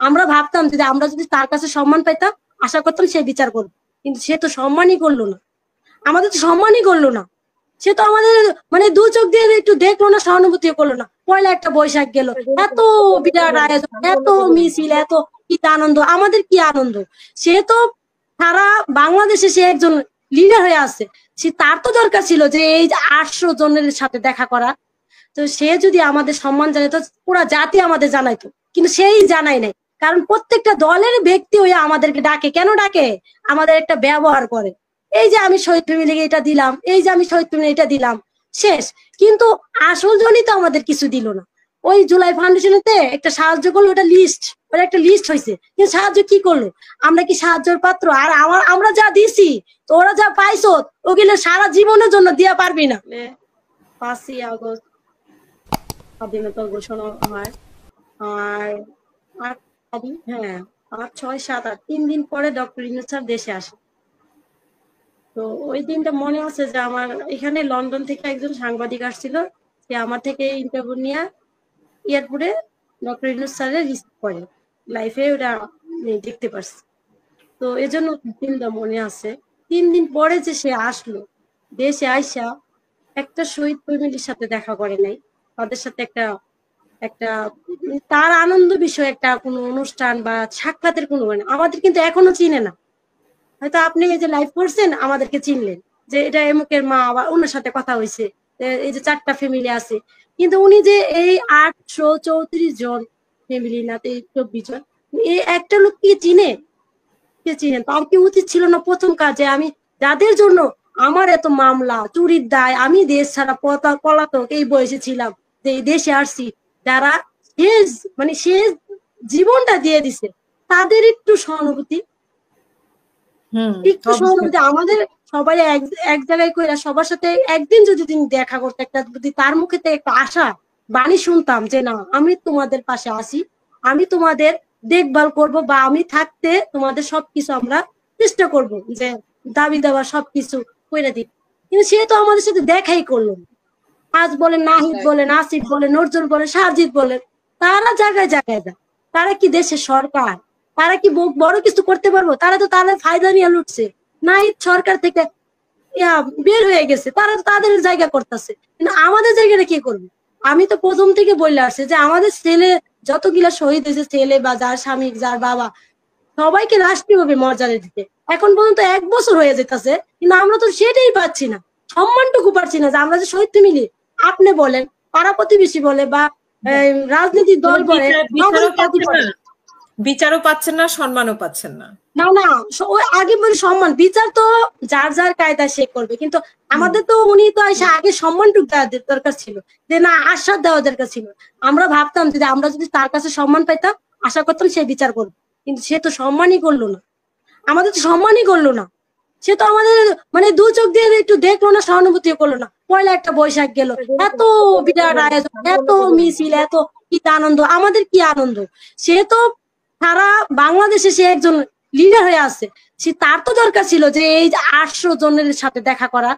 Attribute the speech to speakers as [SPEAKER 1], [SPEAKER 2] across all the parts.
[SPEAKER 1] আমরা ভাবতাম যে আমরা যদি তার কাছে সম্মান পাইতাম, আশা করতাম সে বিচার করবে, কিন্তু সে তো সম্মানই করলো না, আমাদের তো সম্মানই করলো না। সে তো আমাদের মানে দু চোখ দিয়ে একটু দেখলো না, সহানুভূতি করলো না। পয়লা একটা বৈশাখ গেল, এত বিরাট আয়োজন, এত মিছিল, এত কি আনন্দ, আমাদের কি আনন্দ। সে তো সারা বাংলাদেশে সে একজন লিডার হয়ে আছে, সে তার তো দরকার ছিল যে এই যে 800 জনের সাথে দেখা করা। তো সে যদি আমাদের সম্মান জানাইতো, পুরা জাতি আমাদের জানাইতো, কিন্তু সেই জানাই নাই। কারণ প্রত্যেকটা দলের ব্যক্তি হয়ে আমাদেরকে ডাকে, কেন ডাকে? আমাদের একটা ব্যবহার করে, এই যে আমি শহীদ ফ্যামিলিকে এটা দিলাম, এই যে আমি শহীদ ফ্যামিলি এটা দিলাম, শেষ। কিন্তু আসল জনই তো আমাদের কিছু দিল না। ওই জুলাই ফাউন্ডেশনেতে একটা সাহায্য করলো, ওটা লিস্ট, ওটা একটা লিস্ট হয়েছে, কিন্তু সাহায্য কি করলো? আমরা কি সাহায্যের পাত্র? আর আমরা যা দিছি, তো ওরা যা পাইছো ওগুলো সারা জীবনের জন্য দিয়া পারবি না। 5ই আগস্ট স্বাধীনতা ঘোষণা হয়, আর 8 তারিখ, হ্যাঁ 5, 6, 7, 8 3 দিন পরে ডক্টর ইউনূস স্যার দেশে আসে। তো ওই দিনটা মনে আছে যে আমার এখানে লন্ডন থেকে একজন সাংবাদিক আসছিল, সে আমার থেকে ইন্টারভিউ নিয়ে এয়ারপোর্টে ডক্টর ইউনূস স্যারের রিসিভ করে, লাইফে ওটা দেখতে পারছি। তো এজন্য দিনটা মনে আছে। 3 দিন পরে যে সে আসলো দেশে, আইসা একটা শহীদ ফ্যামিলির সাথে দেখা করে নাই, তাদের সাথে একটা একটা তার আনন্দ বিষয় একটা কোনো অনুষ্ঠান বা সাক্ষাতের কোনো মানে আমাদের কিন্তু এখনো চিনে না। হয়তো আপনি এই যে লাইভ করছেন আমাদেরকে চিনলেন যে এটা এমুকের মা, বা ওনার সাথে কথা হয়েছে, এই যে 4টা ফ্যামিলি আছে, কিন্তু উনি যে এই 834 জন ফ্যামিলি না 24 জন, এই একটা লোক কি চিনে? কে চিনেন? তার কি উচিত ছিল না প্রথম কাজে, আমি যাদের জন্য আমার এত মামলা চুরির দায়, আমি দেশ ছাড়া পলাতক এই বয়সে ছিলাম, যে এই দেশে আসছি, যারা শেষ মানে শেষ জীবনটা দিয়ে দিছে, তাদের একটু সহানুভূতি, একটু সহানুভূতি। আমাদের সবাই এক জায়গায় কইরা সবার সাথে একদিন যদি তিনি দেখা করতে, একটা যদি তার মুখে থেকে একটা আশা বাণী শুনতাম যে না আমি তোমাদের পাশে আছি, আমি তোমাদের দেখভাল করব, বা আমি থাকতে তোমাদের সবকিছু আমরা চেষ্টা করব যে দাবি দেওয়া সবকিছু করে দিই, কিন্তু সে তো আমাদের সাথে দেখাই করলো না। আজ বলেন নাহিদ বলেন, আসিফ বলেন, নজরুল বলেন, সাজিদ বলেন, তারা জায়গায় জায়গায় যায়। তারা কি দেশের সরকার? তারা কি বড় কিছু করতে পারবো? তারা তো তাদের ফায়দা নিয়ে লুটছে। নাহিদ সরকার থেকে বের হয়ে গেছে, তারা তো তাদের জায়গা করতেছে, কিন্তু আমাদের জায়গাটা কি করবে? আমি তো প্রথম থেকে বলে আসছি যে আমাদের ছেলে যতগুলা শহীদ হয়েছে, ছেলে বা যার স্বামী যার বাবা, সবাইকে রাষ্ট্রীয়ভাবে মর্যাদা দিতে এখন পর্যন্ত 1 বছর হয়ে যেতেছে, কিন্তু আমরা তো সেটাই পাচ্ছি না, সম্মানটুকু পাচ্ছি না যে আমরা যে শহীদ মিলি, আপনি বলেন, পাড়া প্রতিবেশী বলে, বা রাজনৈতিক দল বলে,
[SPEAKER 2] বিচারও পাচ্ছেন না, সম্মানও পাচ্ছেন না।
[SPEAKER 1] না না, ওই আগে বলি সম্মান বিচার তো যার যার কায়দা সে করবে, কিন্তু আমাদের তো উনি তো এসে আগে সম্মানটুকু দেওয়ার দরকার ছিল, যে না আশ্বাস দেওয়া দরকার ছিল। আমরা ভাবতাম যে আমরা যদি তার কাছে সম্মান পাইতাম, আশা করতাম সে বিচার করবে, কিন্তু সে তো সম্মানই করলো না, আমাদের তো সম্মানই করলো না। সে তো আমাদের মানে দু চোখ দিয়ে একটু দেখলো না, সহানুভূতি করলো না। পয়লা একটা বৈশাখ গেল, এত বিরাট আয়োজন, এত মিছিল, এত কি আনন্দ, আমাদের কি আনন্দ। সে তো সারা বাংলাদেশে সে একজন লিডার হয়ে আছে, সে তার তো দরকার ছিল যে এই যে 800 জনের সাথে দেখা করা।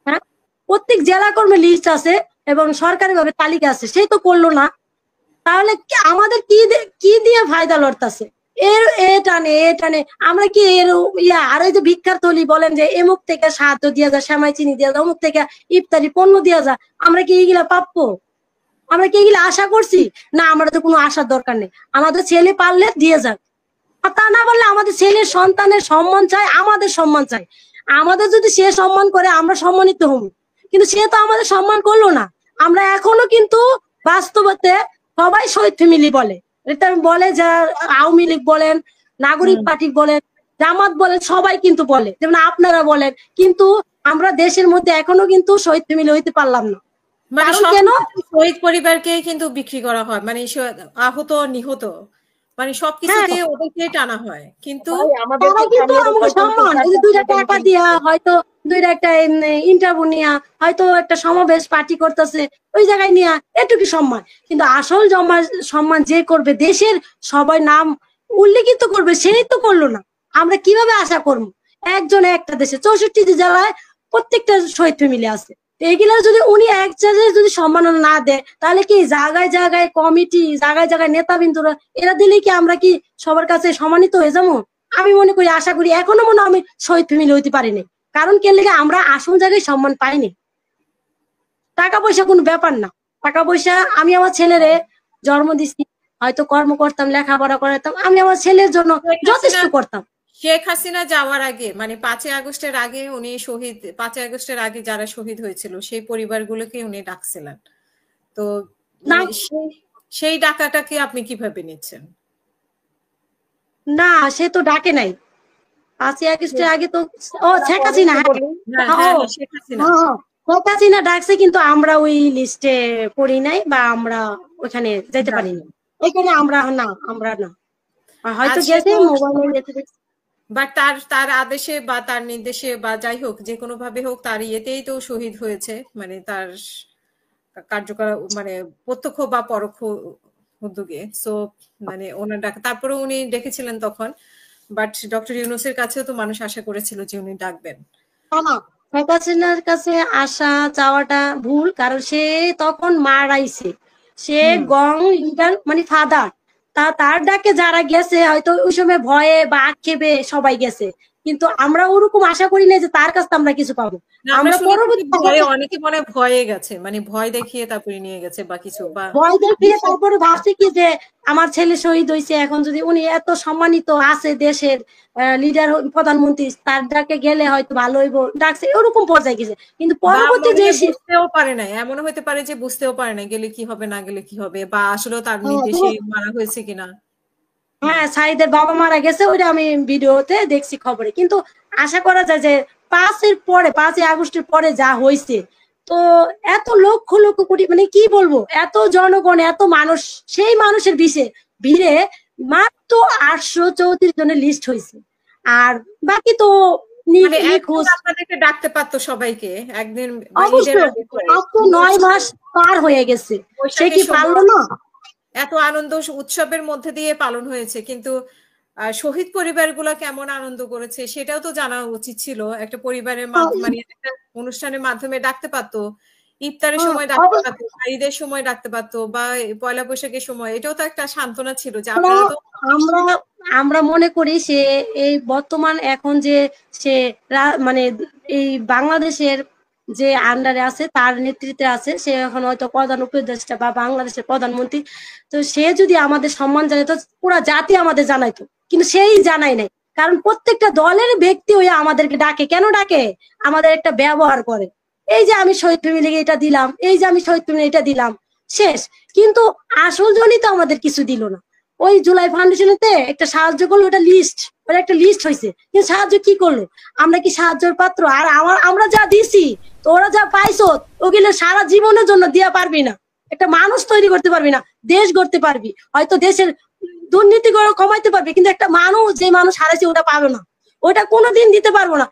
[SPEAKER 1] হ্যাঁ, প্রত্যেক জেলা কর্মে লিস্ট আছে এবং সরকারি ভাবে তালিকা আছে, সে তো করলো না। তাহলে আমাদের কি দিয়ে ফায়দা লড়তাছে? এ টানে আমরা কি এর আর এই যে ভিক্ষার থলি বলেন যে এমুক থেকে সাহায্য দিয়া যায়, সেমাই চিনি দিয়া যায়, অমুক থেকে ইফতারি পণ্য দিয়া যায়, আমরা কি এইগুলা প্রাপ্য? আমরা কি এগুলা আশা করছি? না, আমরা তো কোনো আশার দরকার নেই, আমাদের ছেলে পারলে দিয়ে যাক। আর তা না বললে আমাদের ছেলের সন্তানের সম্মান চাই, আমাদের সম্মান চাই। আমাদের যদি সে সম্মান করে আমরা সম্মানিত হব, কিন্তু সে তো আমাদের সম্মান করলো না। আমরা এখনো কিন্তু বাস্তবতে সবাই শহীদ ফ্যামিলি বলে, এটা বলে যা আওয়ামী লীগ বলেন, নাগরিক পার্টি বলেন, জামাত বলেন, সবাই কিন্তু বলে, যেমন আপনারা বলেন, কিন্তু আমরা দেশের মধ্যে এখনো কিন্তু শহীদ ফ্যামিলি হইতে পারলাম না।
[SPEAKER 2] মানে কেন? শহীদ পরিবারকে কিন্তু বিক্রি করা হয়, মানে আহত নিহত মানে সবকিছুতে ওদেরকে টানা হয়, কিন্তু
[SPEAKER 1] তারা কিন্তু আমাকে সম্মান, এই যে 2টা টাকা দিয়া হয়তো 2টা একটা ইন্টারভিউ নিয়া হয়তো একটা সমাবেশ পার্টি করতেছে, ওই জায়গায় নিয়া এটুকু সম্মান, কিন্তু আসল সম্মান যে করবে, দেশের সবাই নাম উল্লেখিত করবে, সেই তো করলো না। আমরা কিভাবে আশা করবো? একজনে একটা দেশে 64 জেলায় প্রত্যেকটা শহীদ ফ্যামিলি আছে, তো এগুলা যদি উনি এক জায়গায় যদি সম্মাননা না দেয়, তাহলে কি জায়গায় জায়গায় কমিটি, জায়গায় জায়গায় নেতাবৃন্দরা এরা দিলে কি আমরা কি সবার কাছে সম্মানিত হয়ে যাবো? আমি মনে করি, আশা করি, এখনো মনে হয় আমি শহীদ ফ্যামিলি হইতে পারিনি। কারণ কে লেগে আমরা আসল জায়গায় সম্মান পাইনি। টাকা পয়সা কোনো ব্যাপার না। টাকা পয়সা, আমি আমার ছেলেরে জন্ম দিচ্ছি, হয়তো কর্ম করতাম, লেখাপড়া করাতাম, আমি আমার ছেলের জন্য যথেষ্ট করতাম।
[SPEAKER 2] শেখ হাসিনা যাওয়ার আগে মানে 5ই আগস্টের আগে উনি শহীদ, 5ই আগস্টের আগে যারা শহীদ হয়েছিল সেই পরিবারগুলোকে উনি ডাকছিলেন। তো
[SPEAKER 1] না
[SPEAKER 2] মানে সেই ডাকাটাকে আপনি কিভাবে নিচ্ছেন?
[SPEAKER 1] না, সে তো ডাকে নাই 5ই আগস্টের আগে তো। ও শেখ হাসিনা,
[SPEAKER 2] হ্যাঁ হ্যাঁ হ্যাঁ, শেখ হাসিনা।
[SPEAKER 1] শেখ হাসিনা ডাকছে, কিন্তু আমরা ওই লিস্টে পড়ি নাই বা আমরা ওখানে যেতে পারিনি। এখানে আমরা না, আমরা না, হয়তো
[SPEAKER 2] আচ্ছা,
[SPEAKER 1] গেছে
[SPEAKER 2] তো
[SPEAKER 1] মোবাইলে যেতে দেখছি।
[SPEAKER 2] বাট তার আদেশে বা তার নির্দেশে বা যাই হোক, যে কোনো ভাবে হোক, তার ইয়েতেই তো শহীদ হয়েছে, মানে তার কার্যকর মানে প্রত্যক্ষ বা পরোক্ষ উদ্যোগে। সো মানে ওনার ডাক, তারপরে উনি ডেকেছিলেন তখন, বাট ডক্টর ইউনূসের কাছেও তো মানুষ আশা করেছিল যে উনি ডাকবেন।
[SPEAKER 1] না, শেখ হাসিনার কাছে আসা যাওয়াটা ভুল, কারণ সে তখন মারাইছে, সে গং লিডার মানে ফাদার, তার ডাকে যারা গেছে হয়তো ওই সময় ভয়ে বা আক্ষেপে সবাই গেছে, কিন্তু আমরা ওরকম আশা করি না যে তার কাছে আমরা কিছু পাবো। আমরা পরবর্তী
[SPEAKER 2] অনেকে মনে ভয়ে গেছে, মানে ভয় দেখিয়ে তারপরে নিয়ে গেছে বা কিছু, বা
[SPEAKER 1] ভয় দেখিয়ে তারপরে ভাবছি কি যে আমার ছেলে শহীদ হয়েছে, এখন যদি উনি এত সম্মানিত আছে দেশের লিডার প্রধানমন্ত্রী, তার ডাকে গেলে হয়তো ভালো হইব, ডাকছে ওরকম পর্যায়ে গেছে। কিন্তু পরবর্তী যে
[SPEAKER 2] বুঝতেও পারে না, এমন হতে পারে যে বুঝতেও পারে না গেলে কি হবে না গেলে কি হবে, বা আসলে তার নির্দেশে মারা হয়েছে কিনা।
[SPEAKER 1] হ্যাঁ, সাইদের বাবা মারা গেছে, ওইটা আমি ভিডিওতে দেখছি, খবরে। কিন্তু আশা করা যায় যে 5ই আগস্টের পরে যা হয়েছে, তো এত লক্ষ লক্ষ কোটি, মানে কি বলবো, এত জনগণ, এত মানুষ, সেই মানুষের ভিড়ে মাত্র 834 জনের লিস্ট হয়েছে। আর বাকি তো
[SPEAKER 2] মানে আপনাদেরকে ডাকতে পারতো সবাইকে একদিন,
[SPEAKER 1] অবশ্যই 9 মাস পার হয়ে গেছে, সে কি পারলো না?
[SPEAKER 2] এত আনন্দ উৎসবের মধ্যে দিয়ে পালন হয়েছে, কিন্তু শহীদ পরিবারগুলো কেমন আনন্দ করেছে সেটাও তো জানা উচিত ছিল। একটা পরিবারের মানে একটা অনুষ্ঠানের মাধ্যমে ডাকতে পারতো, ইফতারের সময় ডাকতে পারতো, ঈদের সময় ডাকতে পারতো, বা পয়লা বৈশাখের সময়, এটাও তো একটা সান্ত্বনা ছিল যে আপনারা তো।
[SPEAKER 1] আমরা মনে করি সে এই বর্তমান এখন যে সে মানে এই বাংলাদেশের যে আন্ডারে আছে, তার নেতৃত্বে আছে, সে এখন হয়তো প্রধান উপদেষ্টা বা বাংলাদেশের প্রধানমন্ত্রী। তো সে যদি আমাদের সম্মান জানাইতো, পুরা জাতি আমাদের জানাইতো, কিন্তু সেই জানাই নাই। কারণ প্রত্যেকটা দলের ব্যক্তি হয়ে আমাদেরকে ডাকে, কেন ডাকে? আমাদের একটা ব্যবহার করে, এই যে আমি শহীদ ফ্যামিলিকে এটা দিলাম, এই যে আমি শহীদ ফ্যামিলি এটা দিলাম, শেষ। কিন্তু আসল জনই তো আমাদের কিছু দিল না। ওই জুলাই ফাউন্ডেশনেতে একটা সাহায্য করলো, ওটা লিস্ট, ওটা একটা লিস্ট হয়েছে, কিন্তু সাহায্য কি করলো? আমরা কি সাহায্যের পাত্র? আর আমরা যা দিছি, তো ওরা যা পাইছো, ওগুলো সারা জীবনের জন্য দিয়া পারবি না। একটা মানুষ তৈরি করতে পারবি না, দেশ গড়তে পারবি, হয়তো দেশের দুর্নীতি কমাইতে পারবি, কিন্তু একটা মানুষ, যে মানুষ হারাইছে, ওটা পাবে না, ওটা কোনোদিন দিতে পারবো না।